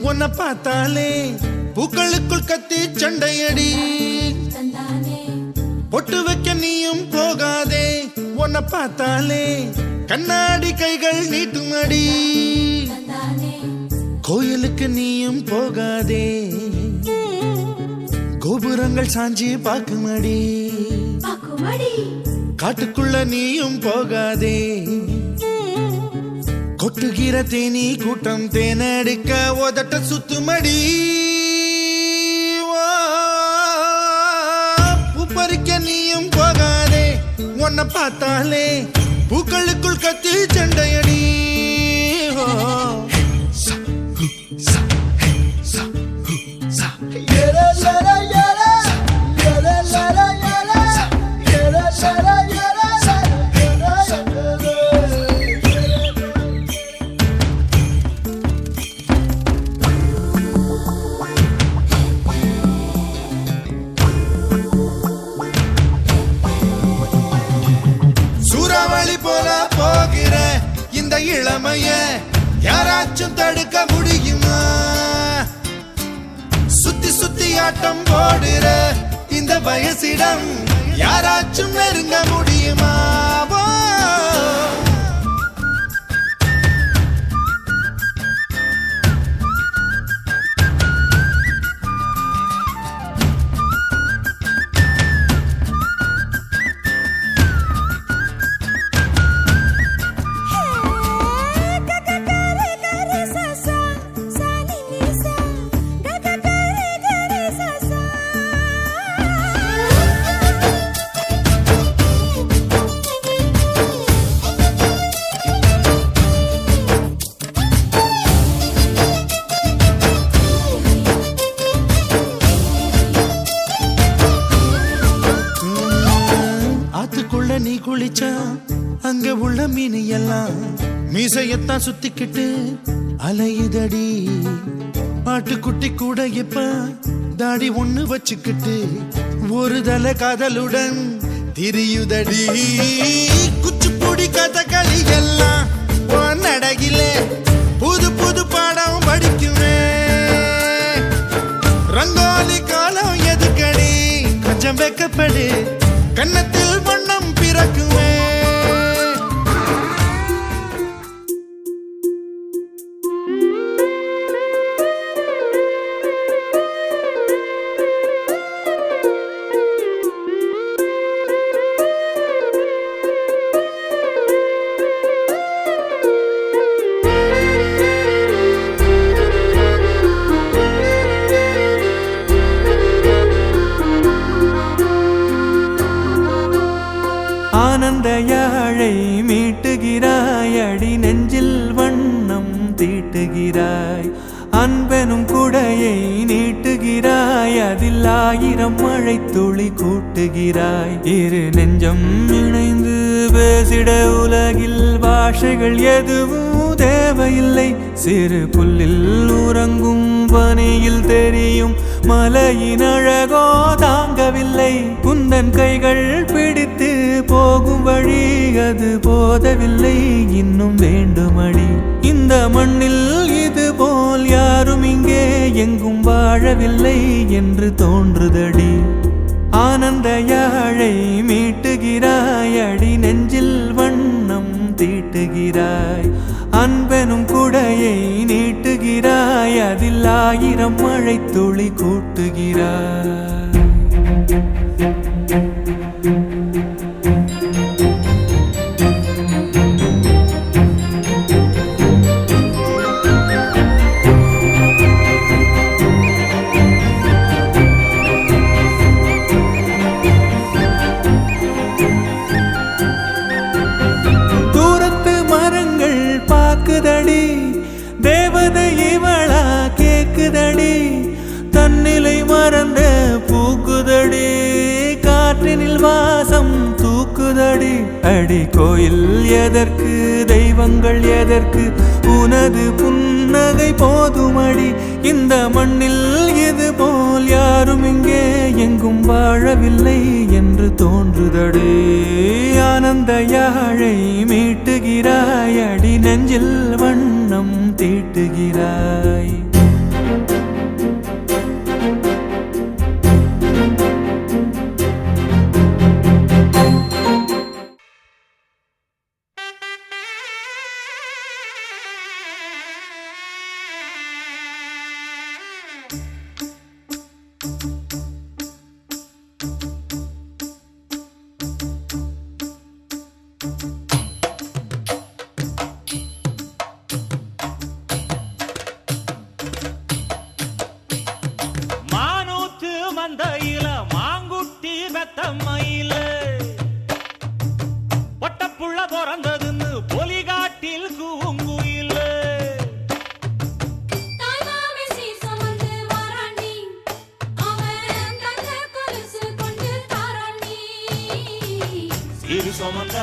உன்னை பார்த்தாலே பூக்களுக்குள் கத்தி சண்டையடி பொட்டு வைக்க நீயும் போகாதே உன்னை பார்த்தாலே கண்ணாடி கைகள் நீட்டுமடி கோயிலுக்கு நீயும் போகாதே கோபுரங்கள் சாஞ்சி பாக்குமடி காட்டுக்குள்ள நீயும் போகாதே கொட்டுகிற தேனி கூட்டம் தேனடிக்க உதட்ட சுத்துமடி பூ பறிக்க நீயும் போகாதே உன்னை பார்த்தாலே பூக்களுக்குள் கத்தி சண்டையடி சூறாவளி போல போகிற இந்த இளமைய யாராச்சும் தடுக்க முடியுமா சுத்தி சுத்தி ஆட்டம் போடுற இந்த வயசிடம் யாராச்சும் நெருங்க முடியுமா நீ குளிச்சா அங்க உள்ள மீன் எல்லாம் மீசையத்தான் சுத்திக்கிட்டு அலையுதடி பாட்டுக்குட்டி கூட இப்ப தாடி ஒண்ணு வச்சுக்கிட்டு ஒரு தலை காதலுடன் திரியுதடி குச்சிப்புடி கதகளி எல்லாம் நடகில புது புது பாடம் படிக்குமே ரங்கோலி காலம் எதுக்கடி கொஞ்சம் வெக்கப்படு கன்னத்தில் வண்ணம் பிறக்குமே ஆனந்த யாழை மீட்டுகிறாய் அடி நெஞ்சில் வண்ணம் தீட்டுகிறாய் அன்பெனும் குடையை நீட்டுகிறாய் அதில் 1000 மழை துளி கூட்டுகிறாய் இரு நெஞ்சம் இணைந்து பேசிட உலகில் பாஷைகள் எதுவும் தேவையில்லை சிறு புல்லில் உறங்கும் பனியில் தெரியும் மலையின் அழகோ தாங்கவில்லை குந்தன் கைகள் பிடித்து போகும் வழி அது போதவில்லை இன்னும் வேண்டுமடி இந்த மண்ணில் இது போல் யாரும் இங்கே எங்கும் வாழவில்லை என்று தோன்றுதடி ஆனந்த யாழை மீட்டுகிறாய் அடி நெஞ்சில் வண்ணம் தீட்டுகிறாய் அன்பெனும் குடையை நீட்டுகிறாய் அதில் 1000 மழை துளி கூட்டுகிறாய் தேவதை இவளா கேக்குதடி தன்னிலை மறந்த பூக்குதடி காற்றினில் வாசம் தூக்குதடி அடி கோயில் எதற்கு தெய்வங்கள் எதற்கு உனது புன்னகை போதுமடி இந்த மண்ணில் இது போல் யாரும் இங்கே எங்கும் வாழவில்லை என்று தோன்றுதடி ஆனந்த யாழை மீட்டுகிறாய் அடி நெஞ்சில் வண்ணம் தீட்டுகிறாய் சீரு சுமந்த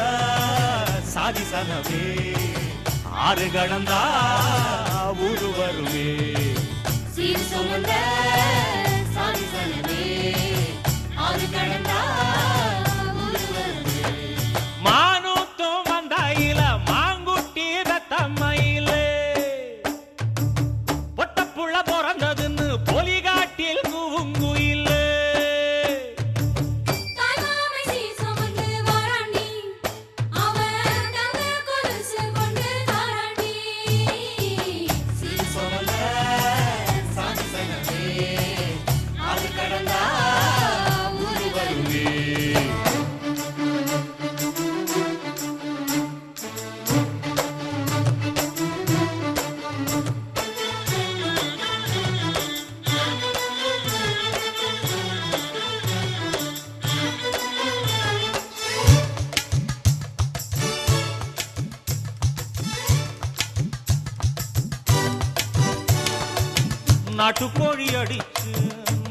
சாதி சனமே ஆறு கடந்தா ஊரு வருவே சீர் சுமந்த சாதி சனமே ஆறு கடந்தா ஊரு வருவே மானூத்தும் வந்தாயில மாங்குட்டி தத்தம்மையில பொட்டப்புள்ள பிறந்ததுன்னு பொலிகாட்டில் கூங்குயில தாய்மாமை சீர் சுமந்து வாராண்டி அவன் தங்க கொலுசு கொண்டு தாராண்டி சீர் சுமந்த சாதி சனமே ஆறு கடந்தா ஊரு வருவே நாட்டுக்கோழி அடிச்சு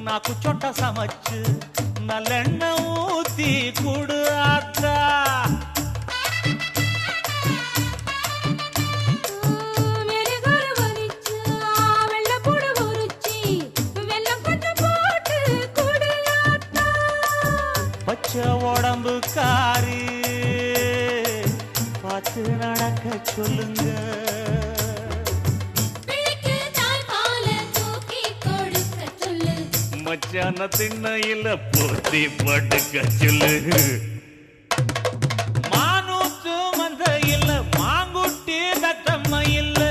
நாக்கு சொட்ட சமைச்சு நல்லெண்ணெய் ஊத்தி குடு ஆத்தா மெழுகுரு வரிச்சு வெள்ளப்பூடு உரிச்சி வெல்லம் கொஞ்சம் போட்டு குடியாத்தா பச்சை உடம்பு காரி பார்த்து நடக்க சொல்லுங்க பிள்ளைக்கு தாய்ப்பால தூக்கி கொடுக்க சொல்லு மச்சான திண்ணையில போத்தி படுக்க சொல்லு மானூத்து மந்த இல்ல மாங்குட்டி தத்தம்ம இல்ல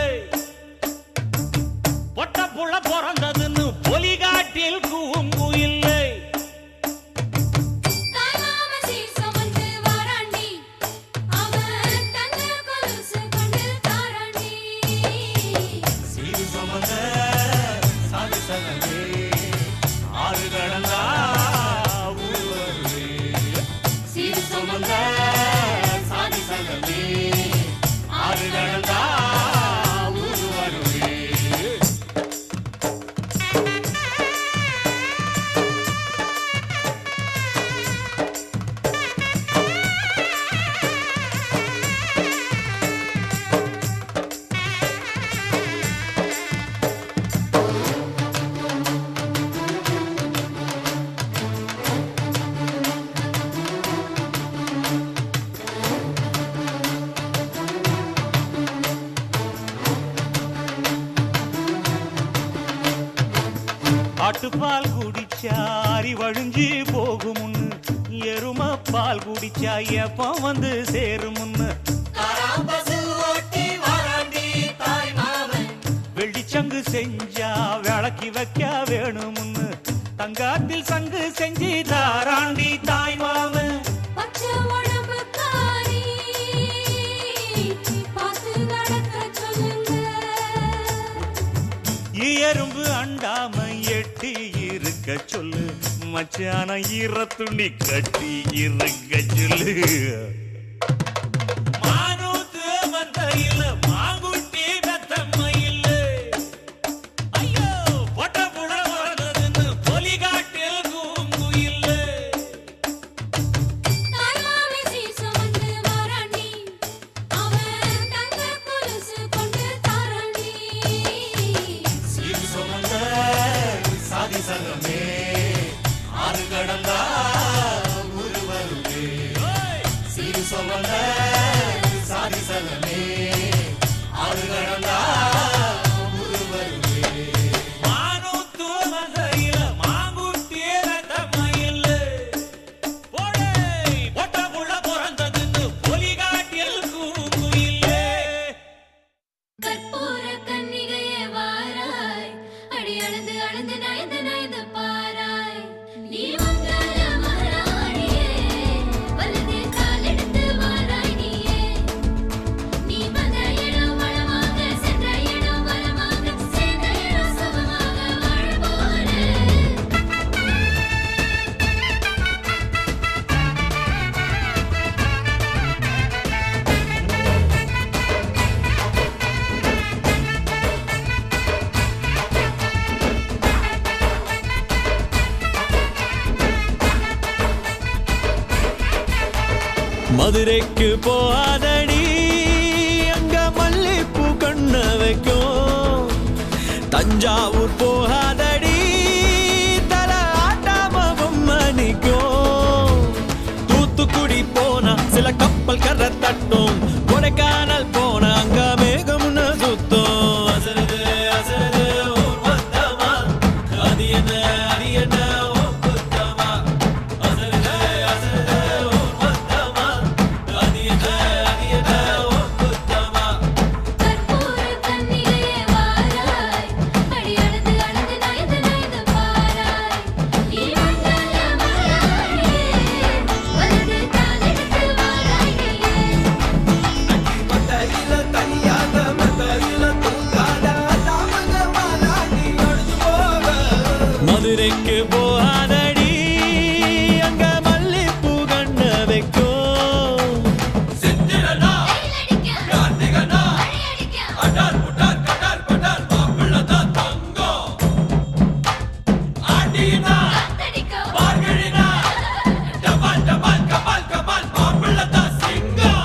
பொட்ட புள்ள பிறந்ததுன்னு பொலிகாட்டில் கூங்கு இல்லை தாய்மாம சீர் சுமந்து வாராண்டி அவன் தங்க கொலுசு கொண்டு தாராண்டி சீரு சுமந்த சாதி சனமே ஆறு கடந்தா ஊரு வருவே சீர் சுமந்த சாதி சனமே ஆறு கடந்தா ஊரு வருவே ஆட்டுப்பால் குடிச்சா அறிவழிஞ்சி போகுமுன்னு எரும பால் குடிச்சா எப்ப வந்து சேருமுன்னு வெள்ளிச்சங்கு செஞ்சா விளக்கி வைக்க வேணுமுன்னு தங்காத்தில் சங்கு செஞ்சு தாராண்டி தாய் மாமன் பச்சை உடம்பு காரி பார்த்து நடக்க சொல்லுங்க எறும்பு அண்டாம எட்டி இருக்க சொல்லு மச்சான ஈர துணி கட்டி இருக்க சொல்லு மானூத்து மந்தையில மாங்குட்டி தத்தம்ம இல்ல ஐயோ பொட்ட புள்ள பிறந்ததுன்னு பொலிகாட்டில் கூங்கு இல்ல தாய்மாமை சீர் சுமந்து வாராண்டி அவன் தங்க கொலுசு கொண்டு தாராண்டி சீர் சுமந்த சாதி சனமே ஆறு கடந்தா ஊரு வருவே சீர் சுமந்த சாதி சனமே ஆறு கடந்தா ஊரு வருவே மானூத்து மந்தையில மாங்குட்டி தத்தம்ம இல்ல போடே பொட்ட புள்ள பிறந்ததுன்னு பொலிகாட்டில் கூங்கு இல்ல கற்பூர கன்னிகையே வாராய் அடி அளந்து அளந்து நயந்து நயந்து பாராய் நீ மங்கள மகாராணியே வலது கால் எடுத்து வாராய் நீயே நீ வந்த இடம் வளமாக சென்ற இடம் வளமாக சேர்ந்த இடம் சுகமாக வாழ போறேன் மதுரைக்கு போகாதடி அங்க மல்லிப்பூ கண்ண வைக்கும். தஞ்சாவூர் போகாதடி தல ஆட்டாம பொம்மை நிக்கும். தூத்துக்குடி போனா சில கப்பல் கரை தட்டும். கொடைக்கானல் போனா அங்க மேகம்னு சுத்தும். அசருது அசருது ஊர் மொத்தமா, அது என்ன அது என்ன ஓ குத்தமா. அசருது அசருது ஊர் மொத்தமா, அது என்ன அது என்ன ஓ குத்தமா. கற்பூர கன்னிகையே வாராய், அடி அளந்து அளந்து நயந்து நயந்து பாராய். நீ மங்கள மலராடியே, வலது காலெடுத்து வாராய் நீயே. மத்தையில தனியாக மத்தையில தூங்காத தாமங்க மாலாடி ஒழிஞ்சு போக. மதுரைக்கு போகாதடி அங்க மல்லிப்பூ கண்ண வைக்கும். சித்திரனா வெயிலடிக்க, கார்த்திகனா மழையடிக்க, அடார் புட்டார் கடார் படார் மாப்பிள்ளதான் தங்கம். ஆண்டினா காத்தடிக்க, மார்கழினா டபால் டபால் கபால் கபால் மாப்பிள்ளதான் சிங்கம்.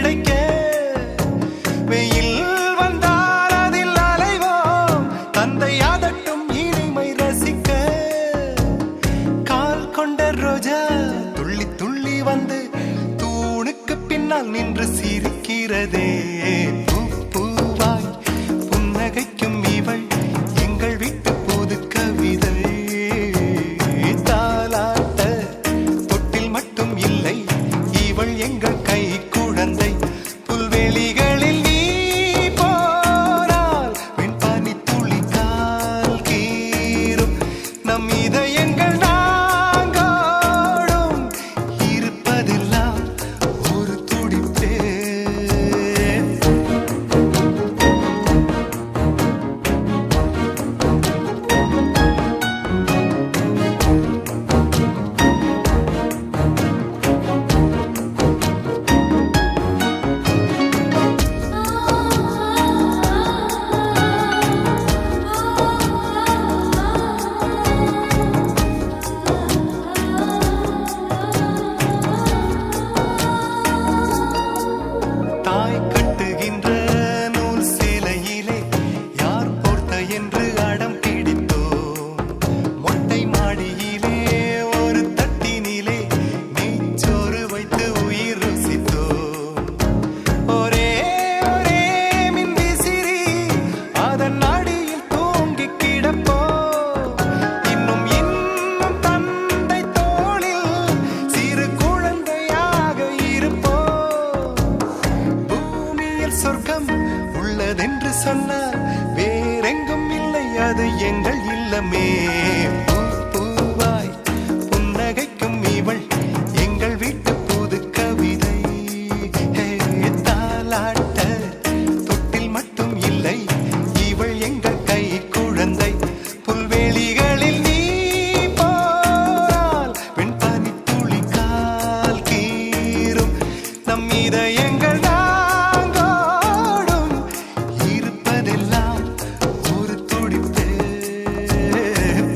கிடைக்க வெயில் வந்தால் அதில் அலைவோம் தந்தை அதட்டும் இனிமை ரசிக்க கால் கொண்ட ரோஜா துள்ளி துள்ளி வந்து தூணுக்கு பின்னால் நின்று சிரிக்கிறதே பூ பூவாய் புன்னகைக்கும் இவள் எங்கள் வீட்டு புது கவிதை தாலாட்ட தொட்டில் மட்டும் இல்லை இவள் எங்கள் கை குழந்தை புல்வெளிகளில் நீ போனால் வெண்பனி துளி கால் கீறும் நம் இதயங்கள் நாங்கோடும் இருப்பதெல்லாம் ஒரு துடிப்பே தாய் கட்டுகின்ற நூல் சேலையிலே யார் போர்த்த என்று அடம் பிடித்தோம் மொட்டை மாடியிலே ஒரு தட்டினிலே நெய்ச்சோறு வைத்து உயிர் ருசித்தோம் ஒரே ஒரே மின்விசிறி அதன் அடியில் தூங்கி கிடப்போம் இன்னும் இன்னும் தந்தை தோளில் சிறு குழந்தையாக இருப்போம் பூமியில் சொர்க்கம் உள்ளதென்று சொன்னால் வேறெங்கும் இல்லை அது எங்கள் இல்லமே பூ பூவாய் புன்னகைக்கும் இவள் எங்கள் வீட்டு புது கவிதை ஹே, தாலாட்ட தொட்டில் மட்டும் இல்லை இவள் எங்கள் கை குழந்தை புல்வெளிகளில் நீ போனால் வெண்பனி துளி கால் கீறும் நம் இதயங்கள் நாங்கோடும் இருப்பதெல்லாம் ஒரு துடிப்பே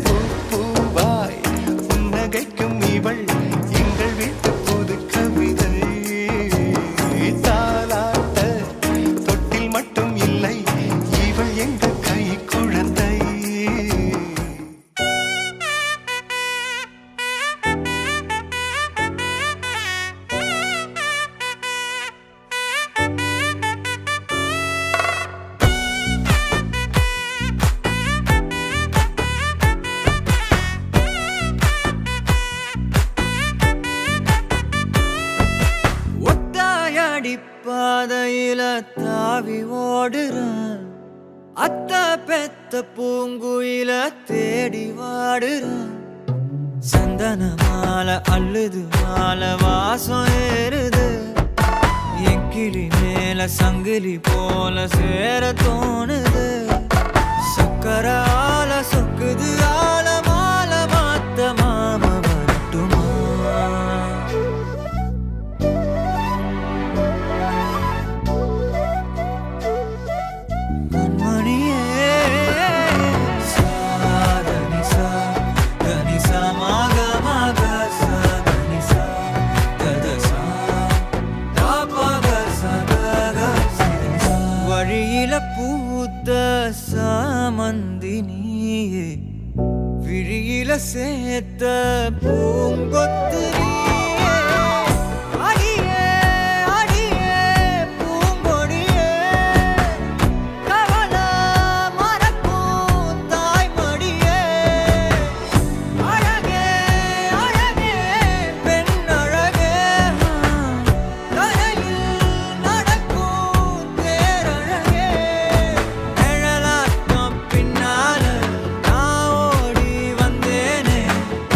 பூ பூவாய் புன்னகைக்கும் இவள் எங்கள் வீட்டு புது கவிதை தாலாட்ட தொட்டில் மட்டும் இல்லை இவள் எங்கள் கை குழந்தை ஒத்தாயடி பாதையில தாவி ஓடுறான் அத்த பெத்த பூங்குயில தேடி வாடுறான் சந்தன மாலை அள்ளுது மாலை வாசம் ஏறுது என் கிளி மேல சங்கிலி போல சேர தோணுது சக்கர ஆல சொக்குது ஆல மாலை மாத்த மாம வரட்டுமா கண்மணியே சாதனி சா தனி சா மாக மாக சா தனி சா தத சா தாபக சதக சிதனி சா வழியில பூத்த சாமந்தி நீயே விழியில சேர்த்த பூங்கொத்து நீயே அடியே அடியே பூங்கொடியே கவல மறக்கும் தாய்மடியே அழகே அழகே பெண் அழகே கரையில் நடக்கும் தேரழகே நிழலாட்டம் பின்னால நான் ஓடி வந்தேனே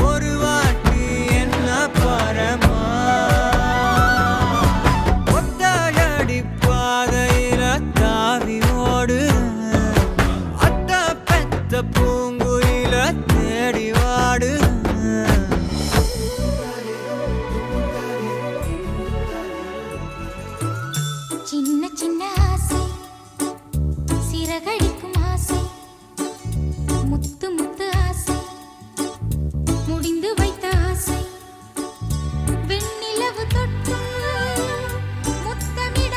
ஒரு வாட்டி என்ன பரமா ஒத்தையடி பாதையில தாவி ஓடுறேன் அத்த பெத்த பூங்குயில தேடி வாடுறேன் சின்ன சின்ன ஆசை சிறகடிக்கும் ஆசை முத்து முத்து ஆசை முடிந்து வைத்த ஆசை வெண்ணிலவு தொட்டு முத்தமிட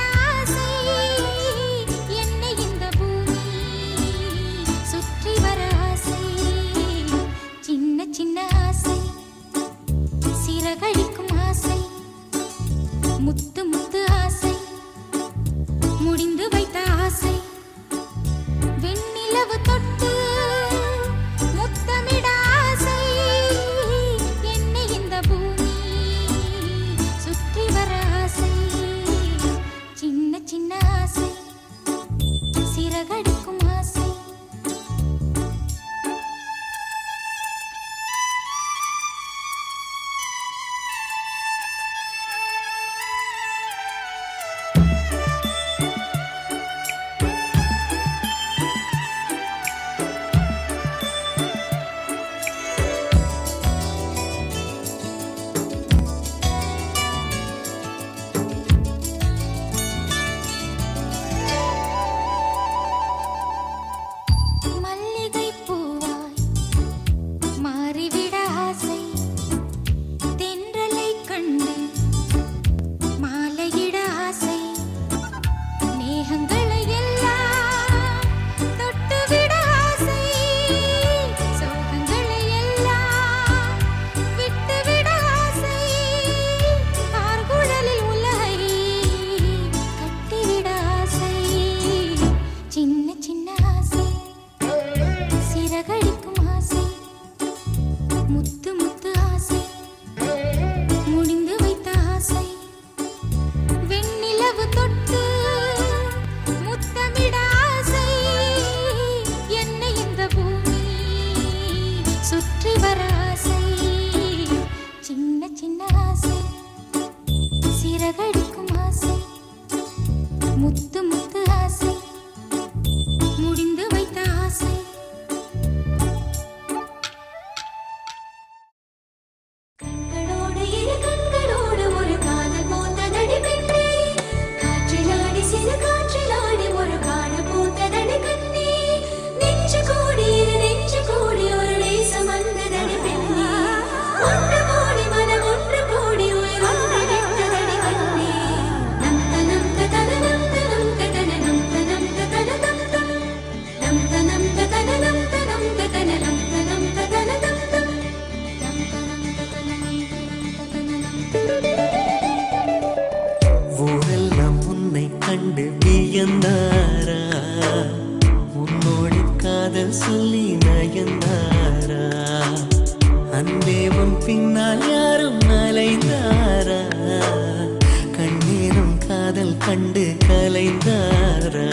முடிந்து வைத்த ஆசை வெண்ணிலவு தொட்டு முத்தமிட ஆசை என்னை இந்த பூமி சுற்றி வர ஆசை சின்ன சின்ன ஆசை சிறகடிக்கும் ஆசை மல்லிகை பூவாய் மாறிவிட ஆசை தென்றலை கண்டு மாலையிட ஆசை மேகங்களை எல்லாம் தொட்டுவிட ஆசை சோகங்களை எல்லாம் விட்டுவிட ஆசை ஆர்குழலில் உலகை கட்டிவிட ஆசை சின்ன சின்ன ஆசை சிறகடிக்கும் ஆசை முத்து முத்து ஆசை முடிந்து வைத்த ஆசை வெண்ணிலவு தொட்டு முத்தமிட ஆசை என்னை இந்த பூமி சுற்றி வர ஆசை சின்ன சின்ன ஆசை சிறகடிக்கும் ஆசை முத்து முத்து ஆசை முடிந்து வைத்த ஆசை கண்களோடு இரு கண்களோடு ஒரு காதல் பூத்ததடி பெண்ணே காற்றிலாடி சிறு காற்றிலாடி ஒரு காதல் பூத்ததடி கண்ணே நெஞ்சு கூடி இரு நெஞ்சு கூடி ஒரு நேசம் வந்ததடி பெண்ணே ஒன்று கூடி மனம் ஒன்று கூடி உயிர் ஒன்று நின்றதடி கண்ணே நம் தனம் ததனம் தனம் ததனம் தனம் ததனம் தனம் தனம் ததனம் தனம் ததனம் தனம் ததனம் ஊரெல்லாம் உன்னை கண்டு வியந்தாரா உன்னோடு காதல் சொல்லி நயந்தாரா அன்பே உன் பின்னால் யாரும் அலைந்தாரா கண்ணீரும் காதல் கண்டு கலைந்தாரா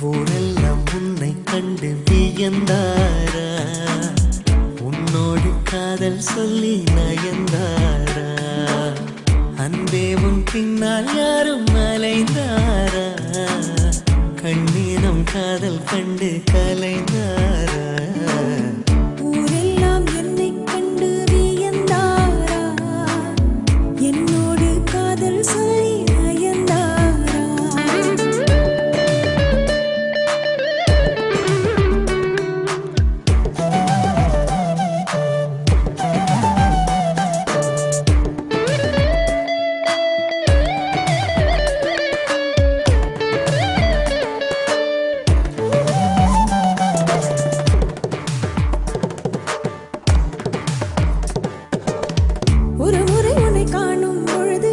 ஊரெல்லாம் உன்னை கண்டு வியந்தாரா உன்னோடு காதல் சொல்லி நயந்தாரா அன்பே உன் பின்னால் யாரும் அலைந்தாரா கண்ணீரம் காதல் கண்டு கலைந்தாரா ஊரெல்லாம் என்னைக் கண்டு வியந்தாரா என்னோடு காதல் சொல்லி நயந்தாரா ஒரு முறை உன்னை காணும் பொழுது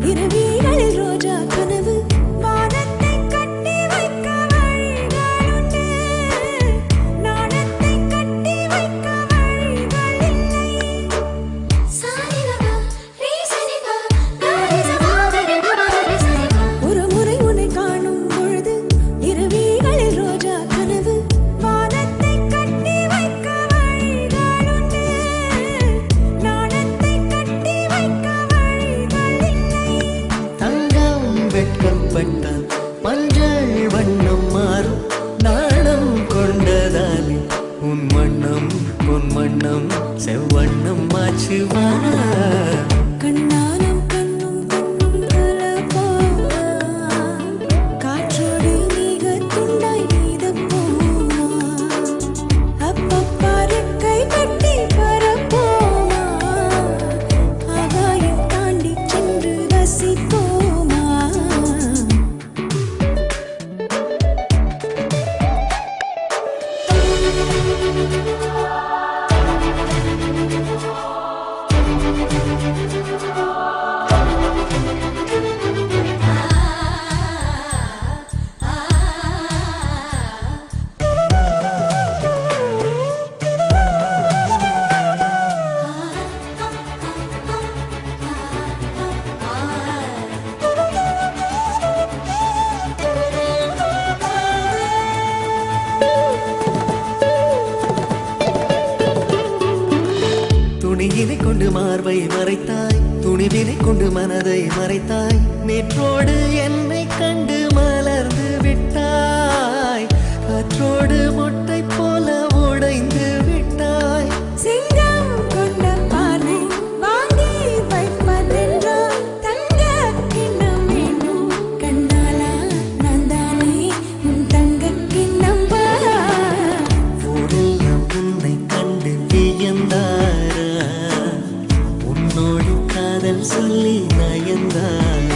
இரவிகளில் ரோஜா கனவு வானத்தை கட்டி வைக்க வழிகளுண்டு நாணத்தை கட்டி வைக்க வழிகள் இல்லை சாரிகா ரீசனிகா தாரிசமா சரிகா ஒரு முறை உன்னை காணும் பொழுது இரவிகளில் ரோஜா கனவு வானத்தை கட்டி வைக்க வழிகளுண்டு நாணத்தை கட்டி வைக்க வழிகள் இல்லை தங்கம் வெட்கப்பட்டால் மஞ்சள் வண்ணம் மாறும் நாணம் கொண்டதாலே உன் வண்ணம் செவ்வண்ணம் மாச்சுவா கண்ணாலும் கண்ணும் கண்ணும் கலப்போமா காற்றோடு நீக துண்டாய் நீதப்போமா அப்பப்பா ரெக்கை கட்டி பரப்போமா ஆகாயம் தாண்டி சென்று ரசிப்போமா துணியினை கொண்டு மார்பை மறைத்தாய், துணிவினை கொண்டு மனதை மறைத்தாய், நேற்றோடு என்னை கண்டு மலர்ந்து விட்டாய், காற்றோடு மொட்டை போல உடைந்து விட்டாய். சிங்கம் கொண்ட பார்வை வாங்கி வைப்பதென்றால் தங்க கிண்ணம் வேணும் கண்ணாலா நான் தானே உன் தங்க கிண்ணம் ஊரெல்லாம் உன்னை கண்டு வியந்தாரா, உன்னோடு காதல் சொல்லி நயந்தாரா.